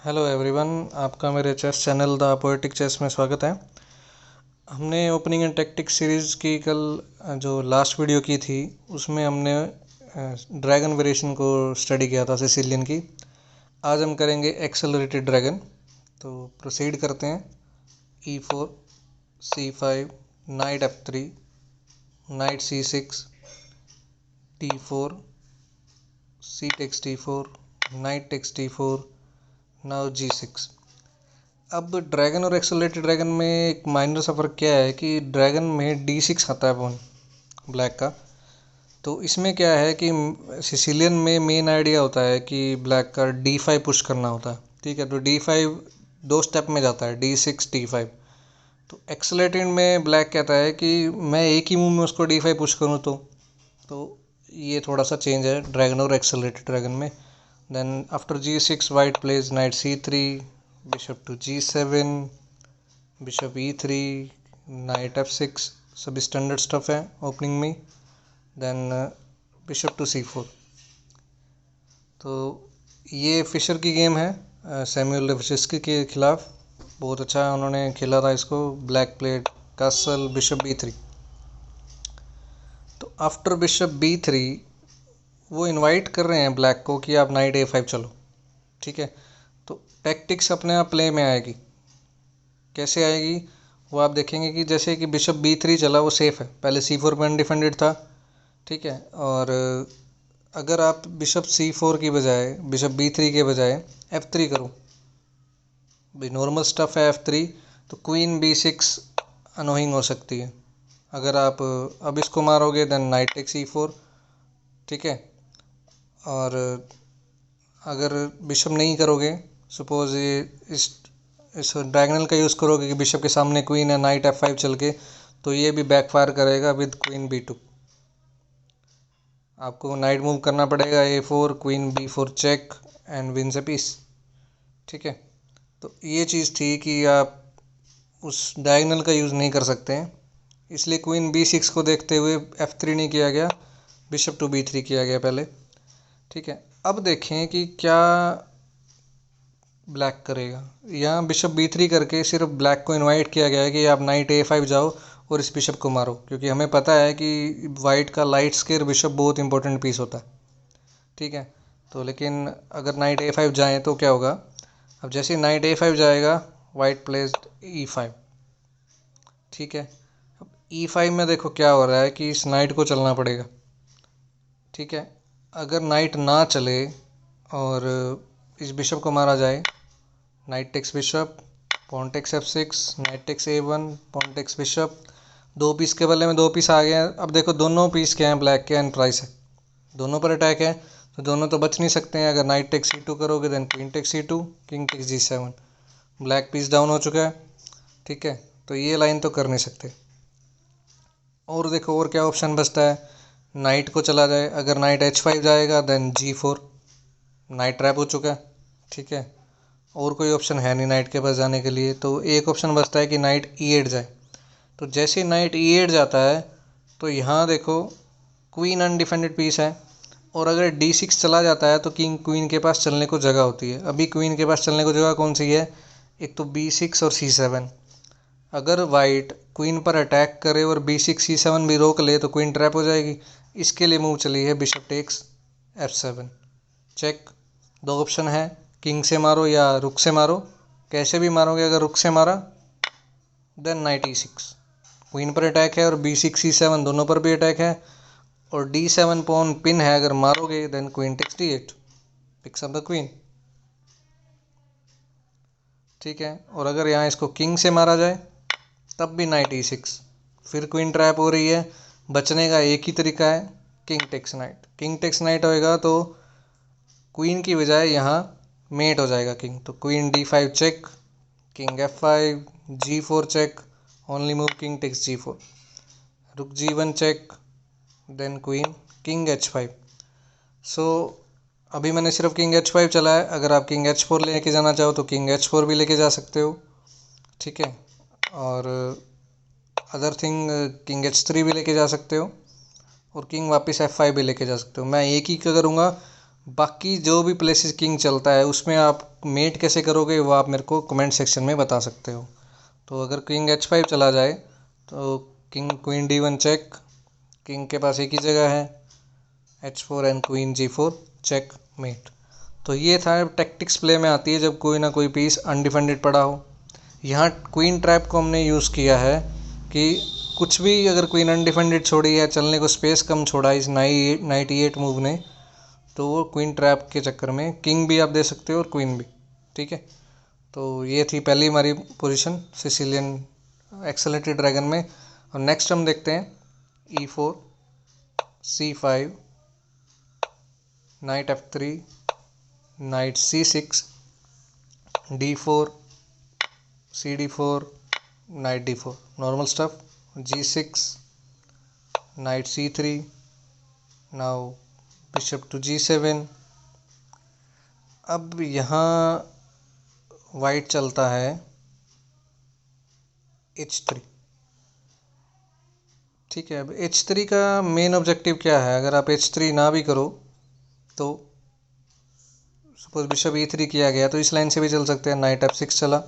Hello everyone, आपका मेरे chess channel the poetic chess में स्वागत है। हमने ओपनिंग एंड टैक्टिक सीरीज़ की कल जो लास्ट वीडियो की थी उसमें हमने ड्रैगन वेरिएशन को स्टडी किया था, सिसिलियन की। आज हम करेंगे एक्सेलरेटेड ड्रैगन। तो प्रोसीड करते हैं। E4, C5, knight F3, knight C6, D4, C takes D4, knight takes D4, now G6। अब ड्रैगन और एक्सेलरेटेड ड्रैगन में एक माइनर सा फर्क क्या है कि ड्रैगन में D6 आता है पॉन ब्लैक का। तो इसमें क्या है कि सिसिलियन में मेन आइडिया होता है कि ब्लैक का D5 पुश करना होता है। ठीक है, तो D5 दो स्टेप में जाता है, D6 D5। तो एक्सेलरेटेड में ब्लैक कहता है कि मैं एक ही मूव में उसको D5 पुश करूँ। तो ये थोड़ा सा चेंज है ड्रैगन और एक्सेलरेटेड ड्रैगन में। Then after G6 white plays knight C3, bishop to G7, bishop E3, knight F6, सभी स्टैंडर्ड स्टफ है ओपनिंग में। Then bishop to C4। तो ये फिशर की गेम है सैमुअल लेविन्स्की के खिलाफ। बहुत अच्छा उन्होंने खेला था इसको। Black played castle bishop B3। तो आफ्टर बिशप B3 वो इनवाइट कर रहे हैं ब्लैक को कि आप नाइट A5 चलो। ठीक है, तो टैक्टिक्स अपने आप प्ले में आएगी। कैसे आएगी वो आप देखेंगे कि जैसे कि बिशप B3 चला, वो सेफ है। पहले C4 पर अनडिफेंडेड था। ठीक है, और अगर आप बिशप C4 की बजाय, बिशप B3 के बजाय F3 करो, भाई नॉर्मल स्टफ है F3, तो क्वीन B6 अनोइंग हो सकती है। अगर आप अब इसको मारोगे देन नाइट टेक्स E4। ठीक है, और अगर बिशप नहीं करोगे, सपोज ये इस डायगोनल का यूज़ करोगे कि बिशप के सामने क्वीन है, नाइट F5 चल के, तो ये भी बैकफायर करेगा विद क्वीन B2। आपको नाइट मूव करना पड़ेगा A4, queen B4 check and wins a piece. ठीक है, तो ये चीज़ थी कि आप उस डायगोनल का यूज़ नहीं कर सकते हैं, इसलिए क्वीन B6 को देखते हुए F3 नहीं किया गया, बिशप टू B3 किया गया पहले। ठीक है, अब देखें कि क्या ब्लैक करेगा। यहाँ बिशप B3 करके सिर्फ ब्लैक को इनवाइट किया गया है कि आप नाइट A5 जाओ और इस बिशप को मारो, क्योंकि हमें पता है कि वाइट का लाइट स्केयर बिशप बहुत इंपॉर्टेंट पीस होता है। ठीक है, तो लेकिन अगर नाइट A5 जाए तो क्या होगा। अब जैसे नाइट A5 जाएगा, वाइट प्लेस E5। ठीक है, अब E5 में देखो क्या हो रहा है कि इस नाइट को चलना पड़ेगा। ठीक है, अगर नाइट ना चले और इस बिशप को मारा जाए, knight takes bishop, pawn takes F6, knight takes A1, pawn takes bishop. दो पीस के बदले में दो पीस आ गए हैं। अब देखो दोनों पीस क्या हैं, ब्लैक के एंड प्राइस है, दोनों पर अटैक है, तो दोनों तो बच नहीं सकते हैं। अगर नाइट टेक्स C2 करोगे then queen takes C2, king takes G7, black piece down हो चुका है। ठीक है, तो ये लाइन तो कर नहीं सकते। और देखो और क्या ऑप्शन बचता है, नाइट को चला जाए। अगर नाइट H5 जाएगा देन G4, नाइट ट्रैप हो चुका है। ठीक है, और कोई ऑप्शन है नहीं नाइट के पास जाने के लिए, तो एक ऑप्शन बचता है कि नाइट E8 जाए। तो जैसे ही नाइट E8 जाता है, तो यहाँ देखो क्वीन अनडिफेंडेड पीस है, और अगर D6 चला जाता है तो किंग क्वीन के पास चलने को जगह होती है। अभी क्वीन के पास चलने को जगह कौन सी है, एक तो B6 और C7। अगर वाइट क्वीन पर अटैक करे और B6 C7 भी रोक ले तो क्वीन ट्रैप हो जाएगी। इसके लिए मूव चली है बिशप टेक्स F7 चेक। दो ऑप्शन है, किंग से मारो या रुक से मारो। कैसे भी मारोगे, अगर रुक से मारा देन नाइट E6, क्वीन पर अटैक है और B6 C7 दोनों पर भी अटैक है, और D7 पॉन पिन है, अगर मारोगे then queen takes D8, picks up the queen. ठीक है, और अगर यहाँ इसको किंग से मारा जाए तब भी नाइट E6, फिर क्वीन ट्रैप हो रही है। बचने का एक ही तरीका है, king takes knight. King takes knight होएगा तो क्वीन की बजाय यहाँ मेट हो जाएगा किंग, तो queen D5 check, king F5, G4 check, only move king takes G4, rook G1 check, then queen king H5। So अभी मैंने सिर्फ किंग H5 चला है। अगर आप किंग H4 लेके जाना चाहो तो किंग H4 भी लेके जा सकते हो। ठीक है, और अदर थिंग किंग H3 भी लेके जा सकते हो, और किंग वापस F5 भी लेके जा सकते हो। मैं एक ही क्या करूँगा, बाकी जो भी प्लेसेस किंग चलता है उसमें आप मेट कैसे करोगे वो आप मेरे को कमेंट सेक्शन में बता सकते हो। तो अगर किंग H5 चला जाए तो king queen D1 check, king के पास एक ही जगह है H4 and queen G4 check met. तो ये था टैक्टिक्स प्ले में आती है जब कोई ना कोई पीस अनडिफेंडेड पड़ा हो। यहाँ क्वीन ट्रैप को हमने यूज़ किया है कि कुछ भी अगर क्वीन अनडिफेंडेड छोड़ी है, चलने को स्पेस कम छोड़ा इस नाइट E8 मूव ने, तो वो क्वीन ट्रैप के चक्कर में किंग भी आप दे सकते हो और क्वीन भी। ठीक है, तो ये थी पहली हमारी पोजीशन सिसिलियन एक्सेलेरेटेड ड्रैगन में। और नेक्स्ट हम देखते हैं E4 C5 knight F3 knight C6 D4 CD4 knight D4 normal stuff, G6 knight C3, now bishop to G7। अब यहाँ वाइट चलता है H3। ठीक है, अब H3 का मेन ऑब्जेक्टिव क्या है? अगर आप H3 ना भी करो तो सपोज बिशप E3 किया गया तो इस लाइन से भी चल सकते हैं, नाइट F6 चला,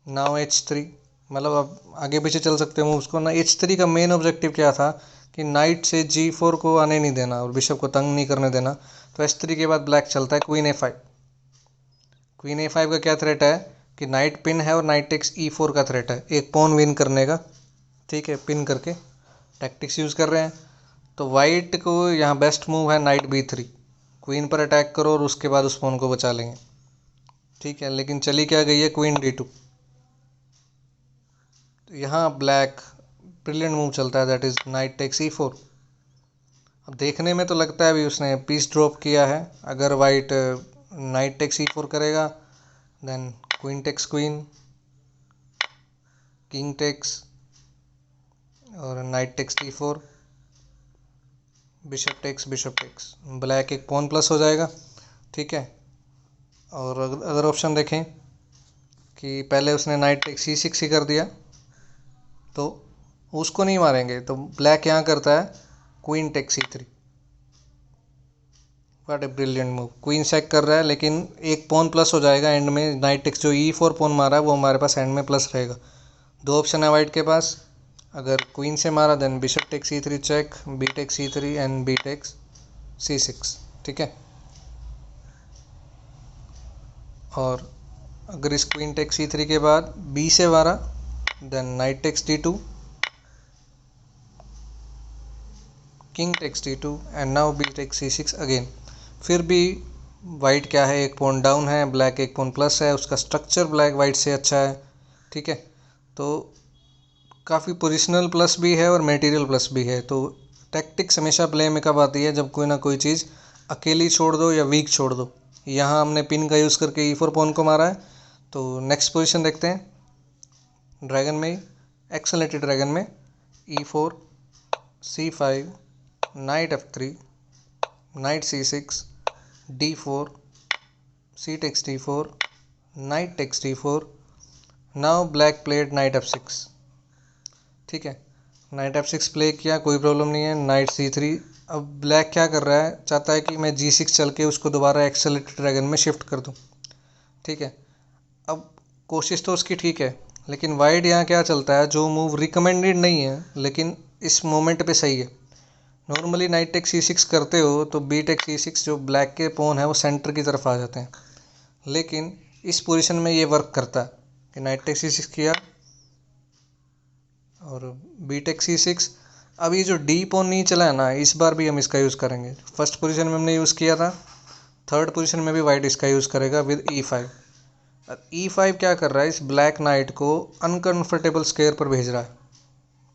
नाउ H3, मतलब आप आगे पीछे चल सकते हो मूव्स को ना। H3 का मेन ऑब्जेक्टिव क्या था कि नाइट से G4 को आने नहीं देना और बिशप को तंग नहीं करने देना। तो H3 के बाद ब्लैक चलता है क्वीन A5। क्वीन A5 का क्या थ्रेट है कि नाइट पिन है और नाइट टेक्स E4 का थ्रेट है, एक पॉन विन करने का। ठीक है, पिन करके टैक्टिक्स यूज़ कर रहे हैं। तो वाइट को यहाँ बेस्ट मूव है नाइट B3, क्वीन पर अटैक करो और उसके बाद उस पॉन को बचा लेंगे। ठीक है, लेकिन चली क्या गई है क्वीन D2। तो यहाँ ब्लैक ब्रिलियंट मूव चलता है, that is night takes E4। अब देखने में तो लगता है अभी उसने पीस ड्रॉप किया है। अगर वाइट नाइट टेक्स E4 करेगा then queen takes queen, king takes और knight takes D4, bishop takes, black एक पॉन प्लस हो जाएगा। ठीक है, और अगर ऑप्शन देखें कि पहले उसने नाइट टेक्स C6 ही कर दिया तो उसको नहीं मारेंगे, तो ब्लैक यहाँ करता है queen takes C3। What a brilliant move, queen sac कर रहा है लेकिन एक पॉन प्लस हो जाएगा एंड में। नाइट टेक्स जो E4 पॉन मारा है वो हमारे पास एंड में प्लस रहेगा। दो ऑप्शन है वाइट के पास, अगर क्वीन से मारा then bishop takes C3 check, B takes C3 and B takes C6। ठीक है, और अगर इस क्वीन टेक्स C3 के बाद बी से मारा then knight takes D2, king takes D2 and now B takes C6 again. फिर भी वाइट क्या है, एक पॉन डाउन है, ब्लैक एक पॉन प्लस है, उसका स्ट्रक्चर ब्लैक वाइट से अच्छा है। ठीक है, तो काफ़ी पोजिशनल प्लस भी है और मटेरियल प्लस भी है। तो टैक्टिक्स हमेशा प्ले में कब आती है, जब कोई ना कोई चीज़ अकेली छोड़ दो या वीक छोड़ दो। यहाँ हमने पिन का यूज़ करके E4 पॉन को मारा है। तो नेक्स्ट पोजीशन देखते हैं ड्रैगन में, एक्सेलेरेटेड ड्रैगन में E4 C5 knight F3 knight C6 D4 C takes D4 knight takes D4, now black played knight F6। ठीक है, नाइट F6 प्ले किया, कोई प्रॉब्लम नहीं है, नाइट C3। अब ब्लैक क्या कर रहा है, चाहता है कि मैं G6 चल के उसको दोबारा एक्सेलेरेटेड ड्रैगन में शिफ्ट कर दूं। ठीक है, अब कोशिश तो उसकी ठीक है, लेकिन वाइट यहाँ क्या चलता है, जो मूव रिकमेंडेड नहीं है लेकिन इस मोमेंट पे सही है। नॉर्मली नाइट टेक्स C6 करते हो तो बी टेक्स C6 जो ब्लैक के पॉन है वो सेंटर की तरफ आ जाते हैं, लेकिन इस पोजीशन में ये वर्क करता है कि नाइट टेक्स C6 किया और बी टेक्स C6। अब ये जो डी पॉन नहीं चला है ना, इस बार भी हम इसका यूज़ करेंगे। फर्स्ट पोजीशन में हमने यूज़ किया था, थर्ड पोजीशन में भी वाइट इसका यूज़ करेगा विद E5। E5 क्या कर रहा है, इस ब्लैक नाइट को अनकंफर्टेबल स्क्वायर पर भेज रहा है।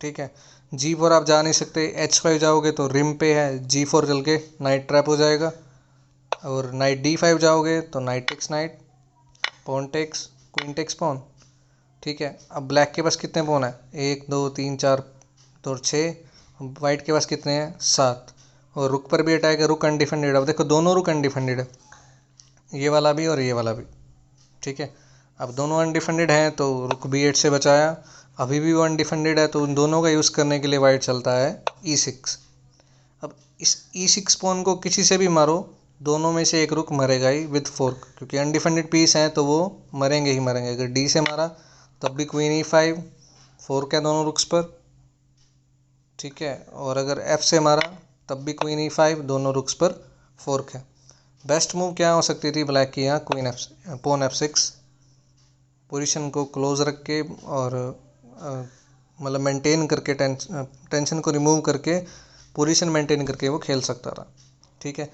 ठीक है, G4 आप जा नहीं सकते, H5 जाओगे तो रिम पे है, G4 चल के नाइट ट्रैप हो जाएगा, और नाइट D5 जाओगे तो knight takes knight, pawn takes, queen takes pawn. ठीक है, अब ब्लैक के पास कितने पॉन है, 1 2 3 4 तो 6, वाइट के पास कितने हैं, 7, और रुक पर भी अटैक है, रुक अनडिफेंडेड। अब देखो दोनों रुक अनडिफेंडेड है, ये वाला भी और ये वाला भी। ठीक है, अब दोनों अनडिफेंडेड हैं तो रुक B8 से बचाया, अभी भी वो अनडिफेंडेड है तो उन दोनों का यूज़ करने के लिए वाइट चलता है E6। अब इस E6 पॉन को किसी से भी मारो दोनों में से एक रुक मरेगा ही विद फोर्क, क्योंकि अनडिफेंडेड पीस हैं तो वो मरेंगे ही मरेंगे। अगर डी से मारा तब भी क्वीन E5 फोर्क है दोनों रुक्स पर, ठीक है। और अगर एफ से मारा तब भी क्वीन E5 दोनों रुक्स पर फोर्क है। बेस्ट मूव क्या हो सकती थी ब्लैक की यहाँ? क्वीन एफ, पोन F6, पोजीशन को क्लोज रख के और मतलब मेंटेन करके टेंशन को रिमूव करके पोजीशन मेंटेन करके वो खेल सकता था, ठीक है।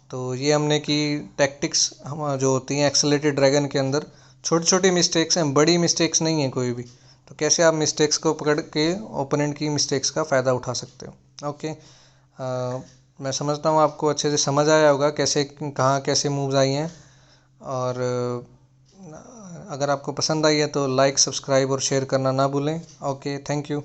तो ये हमने की टैक्टिक्स हम जो होती हैं एक्सेलरेटेड ड्रैगन के अंदर, छोटी छोटी मिस्टेक्स हैं, बड़ी मिस्टेक्स नहीं है कोई भी। तो कैसे आप मिस्टेक्स को पकड़ के ओपोनेंट की मिस्टेक्स का फ़ायदा उठा सकते हो। ओके, मैं समझता हूँ आपको अच्छे से समझ आया होगा कैसे कहाँ कैसे मूव्स आई हैं। और अगर आपको पसंद आई है तो लाइक, सब्सक्राइब और शेयर करना ना भूलें। Okay, thank you.